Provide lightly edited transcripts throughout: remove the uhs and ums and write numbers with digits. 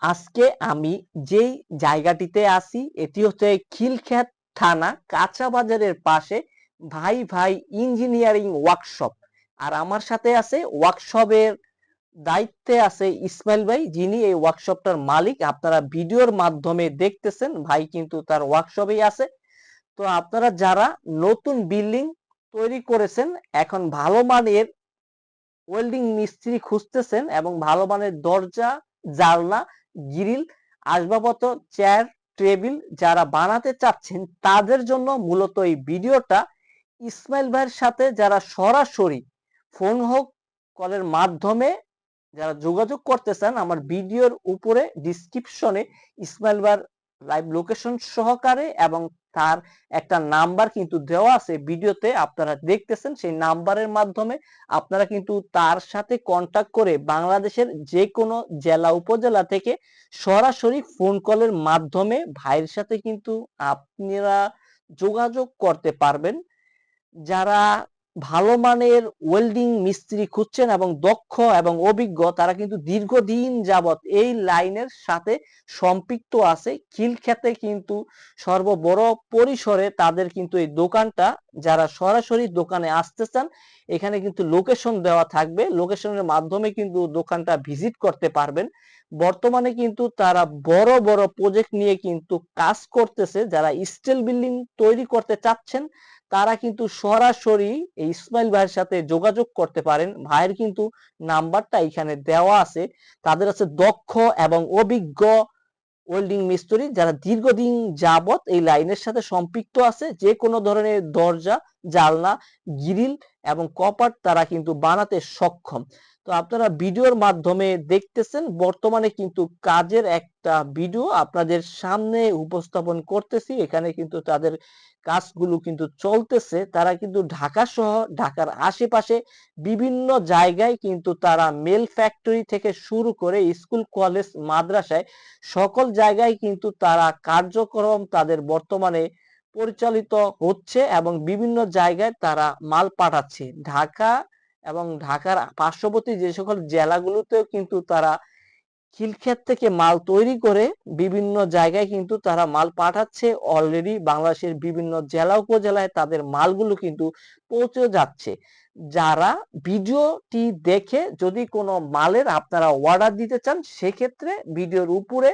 আজকে আমি যেই জায়গাটিতে আছি এটি হচ্ছে খিলক্ষেত থানা কাঁচা বাজারের পাশে ভাই ভাই ইঞ্জিনিয়ারিং ওয়ার্কশপ। আর আমার সাথে আছে ওয়ার্কশপের দায়িত্বে আছে ইসমাইল ভাই, যিনি এই ওয়ার্কশপটার মালিক। আপনারা ভিডিওর মাধ্যমে দেখতেছেন ভাই কিন্তু তার ওয়ার্কশপেই আছে। তো আপনারা যারা নতুন বিল্ডিং তৈরি করেছেন, এখন ভালো মানের ওয়েল্ডিং মিস্ত্রি খুঁজতেছেন এবং ভালো মানের দরজা, জানলা, গ্রিল, আসবাবপত্র, চেয়ার, টেবিল যারা বানাতে চাচ্ছেন তাদের জন্য মূলত এই ভিডিওটা। ইসমাইল ভাইয়ের সাথে যারা সরাসরি ফোন হোক কলের মাধ্যমে যারা যোগাযোগ করতে চান, আমার ভিডিওর উপরে ডিসক্রিপশনে ইসমাইল ভাইয়ের লাইভ লোকেশন সহকারে এবং তার একটা নাম্বার কিন্তু দেওয়া আছে ভিডিওতে, আপনারা দেখতেছেন। সেই নাম্বারের মাধ্যমে আপনারা কিন্তু তার সাথে কন্টাক্ট করে বাংলাদেশের যে কোনো জেলা উপজেলা থেকে সরাসরি ফোন কলের মাধ্যমে ভাইয়ের সাথে কিন্তু আপনারা যোগাযোগ করতে পারবেন। যারা ভালো মানের ওয়েল্ডিং মিস্ত্রি খুঁজছেন এবং দক্ষ এবং অভিজ্ঞ, তারা কিন্তু দীর্ঘদিন যাবত এই লাইনের সাথে সম্পৃক্ত আছে। খিলক্ষেতে কিন্তু সর্ববড় পরিসরে তাদের কিন্তু এই দোকানটা, যারা সরাসরি দোকানে আসতে চান এখানে কিন্তু লোকেশন দেওয়া থাকবে, লোকেশনের মাধ্যমে কিন্তু দোকানটা ভিজিট করতে পারবেন। বর্তমানে কিন্তু তারা বড় বড় প্রজেক্ট নিয়ে কিন্তু কাজ করতেছে। যারা স্টিল বিল্ডিং তৈরি করতে চাচ্ছেন তারা কিন্তু সরাসরি এই ইসমাইল ভাইয়ের সাথে যোগাযোগ করতে পারেন। ভাইয়ের কিন্তু নাম্বারটা এখানে দেওয়া আছে। তাদের আছে দক্ষ এবং অভিজ্ঞ ওয়েল্ডিং মিস্ত্রি যারা দীর্ঘদিন যাবত এই লাইনের সাথে সম্পৃক্ত আছে। যে কোনো ধরনের দরজা, জানলা, গ্রিল এবং কপাট তারা কিন্তু বানাতে সক্ষম। তো আপনারা ভিডিওর মাধ্যমে দেখতেছেন, বর্তমানে কিন্তু কাজের একটা ভিডিও আপনাদের সামনে উপস্থাপন করতেছি। এখানে কিন্তু তাদের কাজগুলো কিন্তু চলতেছে। তারা কিন্তু ঢাকা সহ ঢাকার আশেপাশে বিভিন্ন জায়গায় কিন্তু তারা মেল ফ্যাক্টরি থেকে শুরু করে স্কুল, কলেজ, মাদ্রাসায় সকল জায়গায় কিন্তু তারা কার্যক্রম তাদের বর্তমানে পরিচালিত হচ্ছে এবং বিভিন্ন জায়গায় তারা মাল পাঠাচ্ছে। ঢাকা এবং ঢাকার পার্শ্ববর্তী যে সকল জেলাগুলোতেও কিন্তু তারা খিলক্ষেত থেকে মাল তৈরি করে বিভিন্ন জায়গায় কিন্তু তারা মাল পাঠাচ্ছে। অলরেডি বাংলাদেশের বিভিন্ন জেলা উপজেলায় তাদের মালগুলো কিন্তু পৌঁছে যাচ্ছে। যারা ভিডিওটি দেখে যদি কোনো মালের আপনারা অর্ডার দিতে চান, সেক্ষেত্রে ভিডিওর উপরে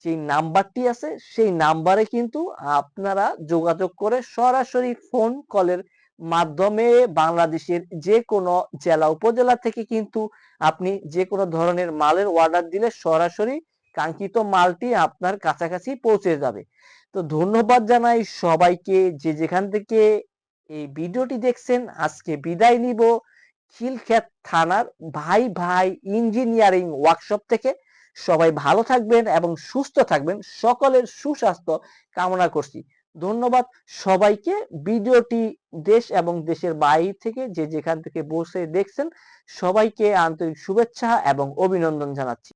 যে নাম্বারটি আছে সেই নাম্বারে কিন্তু আপনারা যোগাযোগ করে সরাসরি ফোন কলের মাধ্যমে বাংলাদেশের যে কোনো জেলা উপজেলা থেকে কিন্তু আপনি যে কোনো ধরনের মালের অর্ডার দিলে সরাসরি কাঙ্ক্ষিত মালটি আপনার কাছাকাছি পৌঁছে যাবে। তো ধন্যবাদ জানাই সবাইকে যে যেখান থেকে এই ভিডিওটি দেখছেন। আজকে বিদায় নিব খিলক্ষেত থানার ভাই ভাই ইঞ্জিনিয়ারিং ওয়ার্কশপ থেকে। সবাই ভালো থাকবেন এবং সুস্থ থাকবেন, সকলের সুস্বাস্থ্য কামনা করছি। ধন্যবাদ সবাইকে। ভিডিওটি দেশ এবং দেশের বাইরে থেকে যে যেখান থেকে বসে দেখছেন সবাইকে আন্তরিক শুভেচ্ছা এবং অভিনন্দন জানাচ্ছি।